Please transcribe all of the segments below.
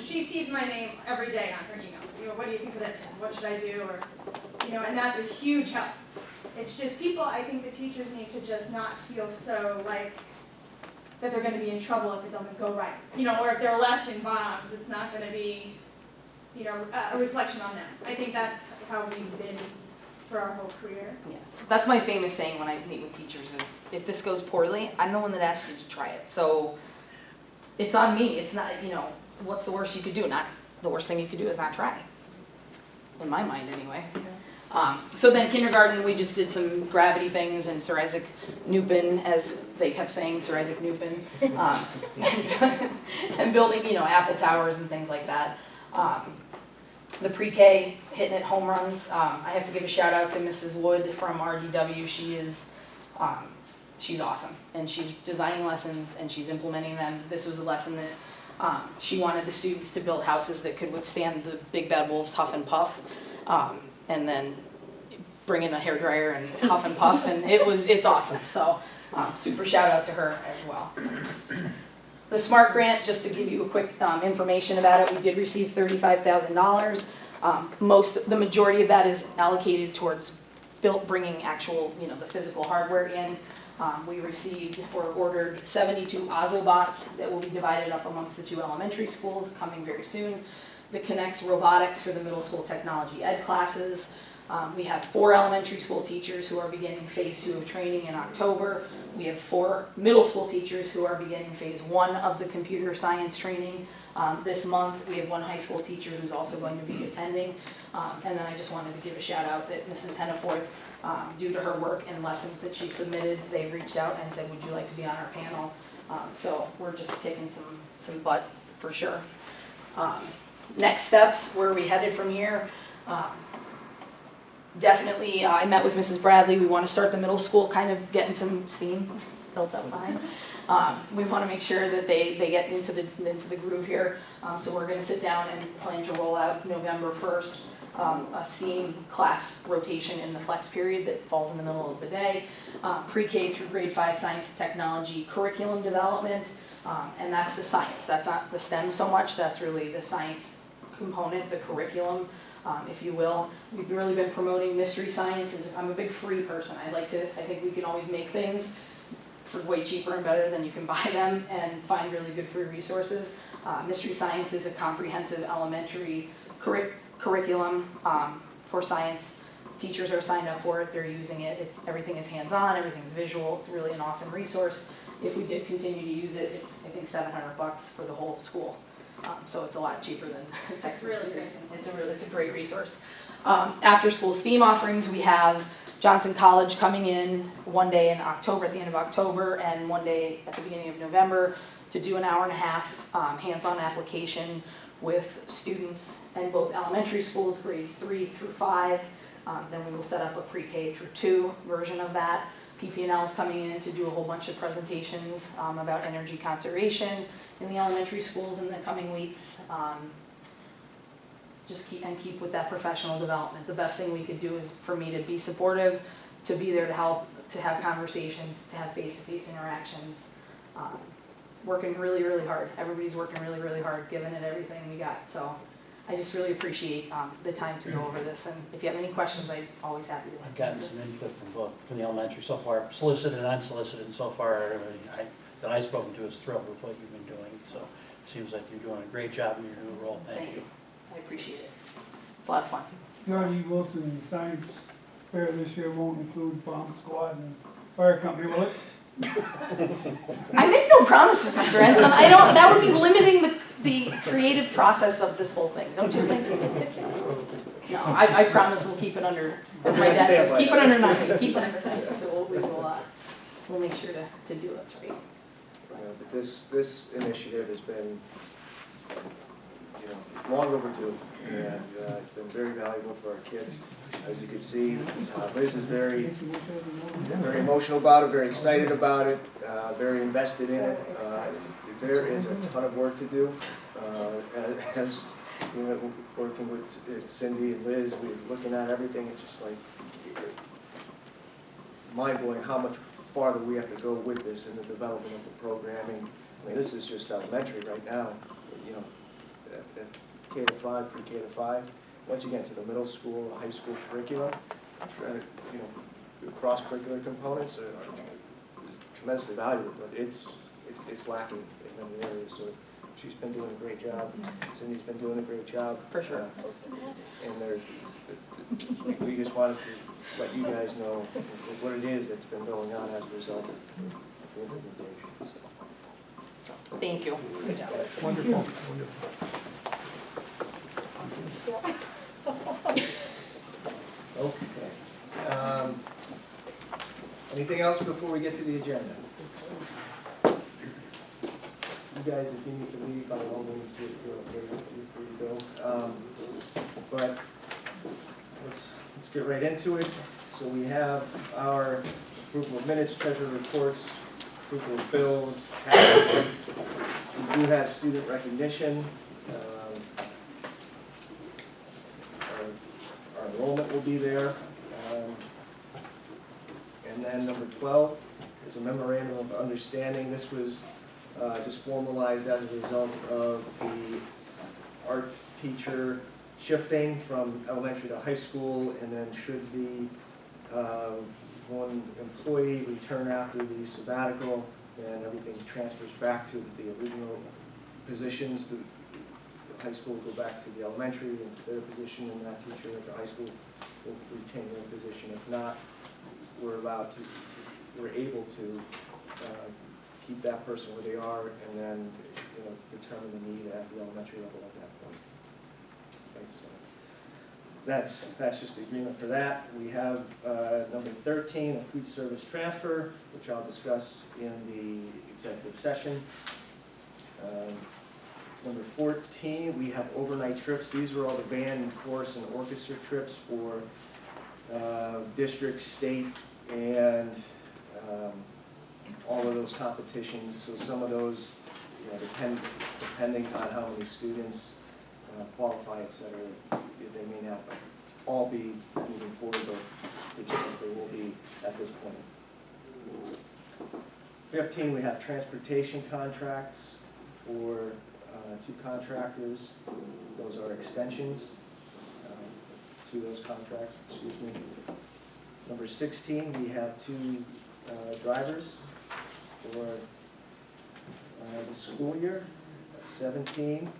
She sees my name every day on her email. You know, what do you think of this? What should I do? Or, you know, and that's a huge help. It's just people, I think the teachers need to just not feel so like that they're going to be in trouble if it doesn't go right. You know, or if their lesson bombs, it's not going to be, you know, a reflection on them. I think that's how we've been for our whole career. Yeah. That's my famous saying when I meet with teachers is, if this goes poorly, I'm the one that asked you to try it. So it's on me. It's not, you know, what's the worst you could do? Not the worst thing you could do is not try. In my mind, anyway. So then kindergarten, we just did some gravity things, and Sir Isaac Newton, as they kept saying, Sir Isaac Newton, and building, you know, Apple Towers and things like that. The pre-K, hitting it home runs. I have to give a shout out to Mrs. Wood from RDW. She's awesome, and she's designing lessons and she's implementing them. This was a lesson that she wanted the students to build houses that could withstand the big bad wolves huff and puff, and then bring in a hairdryer and huff and puff, and it's awesome. So super shout out to her as well. The SMART grant, just to give you a quick information about it, we did receive $35,000. The majority of that is allocated towards bringing actual, you know, the physical hardware in. We received or ordered 72 Ozobots that will be divided up amongst the 2 elementary schools coming very soon. The Connects robotics for the middle school technology ed classes. We have 4 elementary school teachers who are beginning phase 2 of training in October. We have 4 middle school teachers who are beginning phase 1 of the computer science training this month. We have 1 high school teacher who's also going to be attending. And then I just wanted to give a shout out that Mrs. Henneforth, due to her work and lessons that she submitted, they reached out and said, would you like to be on our panel? So we're just kicking some butt for sure. Next steps, where are we headed from here? Definitely, I met with Mrs. Bradley. We want to start the middle school kind of getting some steam built up behind. We want to make sure that they get into the groove here. So we're going to sit down and plan to roll out November 1st a STEAM class rotation in the flex period that falls in the middle of the day. Pre-K through grade 5 science and technology curriculum development, and that's the science. That's not the STEM so much. That's really the science component, the curriculum. If you will. We've really been promoting mystery science. I'm a big free person. I think we can always make things for way cheaper and better than you can buy them and find really good free resources. Mystery science is a comprehensive elementary curriculum for science. Teachers are signed up for it, they're using it. Everything is hands-on, everything's visual. It's really an awesome resource. If we did continue to use it, it's I think $700 for the whole school. So it's a lot cheaper than textbooks. Really it's a great resource. After school STEAM offerings, we have Johnson College coming in one day in October, at the end of October, and one day at the beginning of November to do an hour-and-a-half hands-on application with students in both elementary schools, grades 3 through 5. Then we will set up a pre-K through 2 version of that. PPNL is coming in to do a whole bunch of presentations about energy conservation in the elementary schools in the coming weeks. Just keep with that professional development. The best thing we could do is for me to be supportive, to be there to help, to have conversations, to have face-to-face interactions. Working really, really hard. Everybody's working really, really hard, giving it everything we got. So I just really appreciate the time to go over this. And if you have any questions, I'm always happy to. I've gotten some input from the elementary so far, solicited and unsolicited, and so far everybody that I've spoken to is thrilled with what you've been doing. So it seems like you're doing a great job in your new role. Thank you. I appreciate it. It's a lot of fun. Georgie Wilson Science Fair this year won't include bomb squad and fire company, will it? I make no promises, Mr. Ensign. I don't. That would be limiting the creative process of this whole thing, don't you think? No, I promise we'll keep it under. As my dad says, keep it under 90. Keep it under 90. So we'll make sure to do it right. But this initiative has been, long overdue, and it's been very valuable for our kids. As you can see, Liz is very emotional about it, very excited about it, very invested in it. There is a ton of work to do. As working with Cindy and Liz, we're looking at everything. It's just like mind-blowing how much farther we have to go with this in the development of the programming. I mean, this is just elementary right now. K to 5, pre-K to 5. Once you get to the middle school, high school curriculum, the cross-curricular components are tremendously valuable, but it's lacking in many areas. So she's been doing a great job. Cindy's been doing a great job. For sure. And we just wanted to let you guys know what it is that's been going on as a result of the implementation. So. Thank you. Good job. Wonderful. Okay. Anything else before we get to the agenda? You guys, if you need to leave, by all means, you're free to go. But let's get right into it. So we have our approval of minutes, treasurer reports, approval of bills, taxes. We do have student recognition. Our enrollment will be there. And then number 12 is a memorandum of understanding. This was just formalized as a result of the art teacher shifting from elementary to high school, and then should the one employee return after the sabbatical, and everything transfers back to the original positions. The high school will go back to the elementary into their position, and that teacher at the high school will retain their position. If not, we're able to keep that person where they are, and then determine the need at the elementary level at that point. Okay, so that's just the agreement for that. We have number 13, a food service transfer, which I'll discuss in the executive session. Number 14, we have overnight trips. These are all the band and chorus and orchestra trips for district, state, and all of those competitions. So some of those, depending on how many students qualify, et cetera, they may not all be moving forward, but the chance they will be at this point. 15, we have transportation contracts for 2 contractors. Those are extensions to those contracts, excuse me. Number 16, we have 2 drivers for the school year. 17,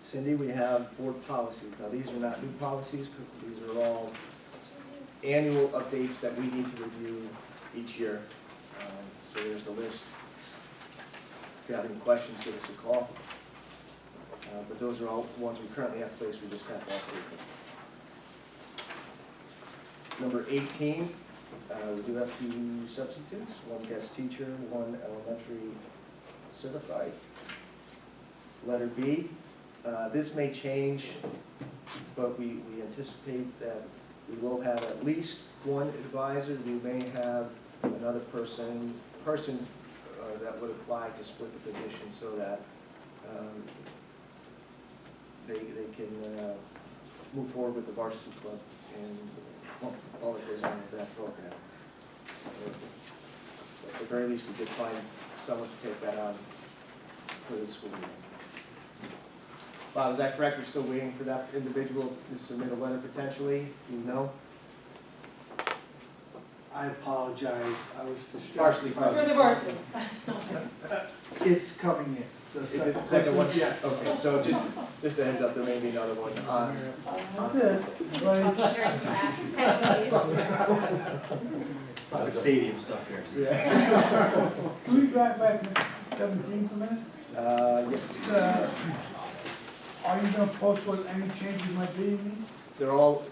Cindy, we have board policies. Now, these are not new policies, these are all annual updates that we need to review each year. So there's the list. If you have any questions, give us a call. But those are all ones we currently have in place, we just have to update them. Number 18, we do have 2 substitutes, 1 guest teacher, 1 elementary certified. Letter B, this may change, but we anticipate that we will have at least 1 advisor. We may have another person that would apply to split the position so that they can move forward with the varsity club and all that goes on with that program. So, at the very least, we did find someone to take that on for this school year. Bob, is that correct? We're still waiting for that individual to submit a letter potentially? Do you know? I apologize, I was Varsity distracted. club. For the varsity. It's coming in. The Is it the second one? Yes. Okay, so just a heads up, there may be another one on. That's it. Right. During class, Stadium stuff here. Yeah. Can we drive back to 17 for a minute? Yes, Are you gonna post what any changes might be in these? they're all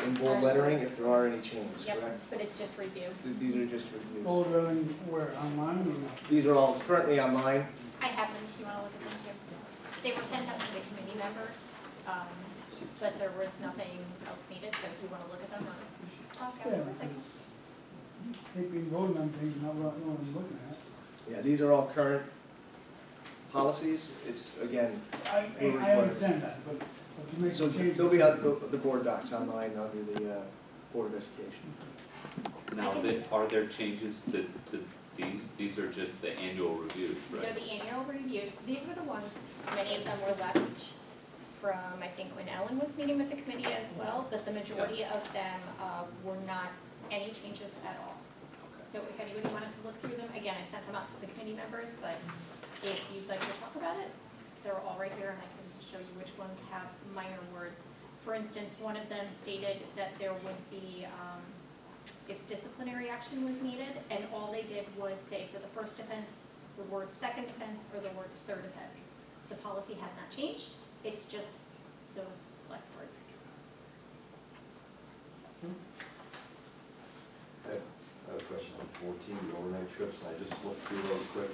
in bold lettering if there are any changes, Yep, correct? but it's just review. These are just reviews. Folder and where, online or? These are all currently online. I have them if you want to look at them too. They were sent out to the committee members, but there was nothing else needed, so if you want to look at them or talk afterwards, I can. They've been voting on things, not what no one's looking at. Yeah, these are all current policies. It's, again, I understand that, but you make so changes. they'll be on the board docs online under the Board of Education. Now, are there changes to the These are just the annual reviews, They're right? the annual reviews. These were the ones, many of them were left from, I think, when Ellen was meeting with the committee as well, but the majority of them were not any changes at all. So if anybody wanted to look through them, again, I sent them out to the committee members, but if you'd like to talk about it, they're all right here, and I can show you which ones have minor words. For instance, one of them stated that there would be, if disciplinary action was needed, and all they did was say for the first offense, the word second offense, or the word third offense. The policy has not changed, it's just those select words. I have a question on 14, the overnight trips, and I just looked through those quick.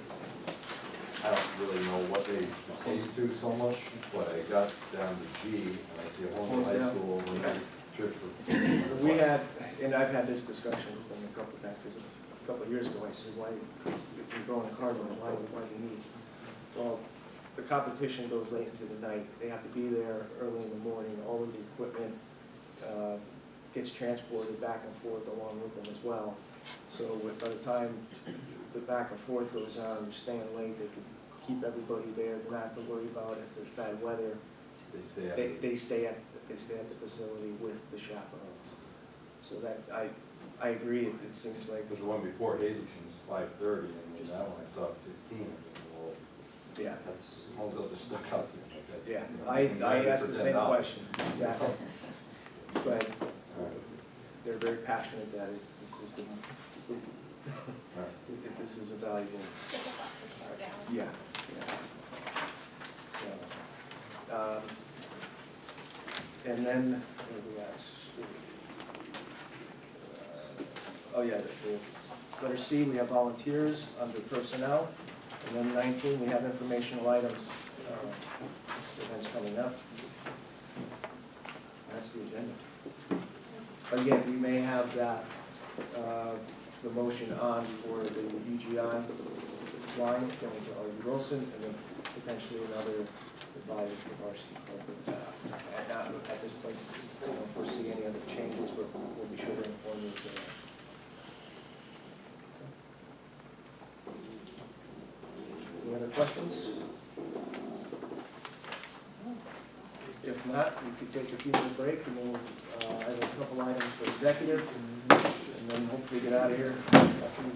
I don't really know what they pertain to so much, but I got down to G, and I see a Holmesdale High Holmesdale. School overnight trip for. We had, and I've had this discussion with them a couple of times, because a couple of years ago, I said, why, if you're going to Cardinal, why do you need? Well, the competition goes late into the night, they have to be there early in the morning, all of the equipment gets transported back and forth along with them as well. So by the time the back and forth goes on, you're staying late, they can keep everybody there, they don't have to worry about if there's bad weather. They stay at. They stay at the facility with the chaperones. So that, I agree, it seems like, Because the one before Hazelton's 5:30, and then that one I saw at 15, I think, well, yeah, that's, Holmesdale just stuck out to me like that. yeah. You know, I can rent it asked for the same $10. question, exactly. But All right. they're very passionate that this is the, All right. this is a valuable, It's a lot to tear down. yeah, yeah. And then, where are we at? Oh, yeah, the letter C, we have volunteers under personnel. And then 19, we have informational items, events coming up. That's the agenda. Again, we may have that, the motion on for the UGI line, going to Artie Wilson, and then potentially another advisor for varsity club. At this point, we don't foresee any other changes, but we'll be sure to inform you. Any other questions? If not, we could take a few minute break, and then I have a couple items for executive, and then hopefully get out of here after we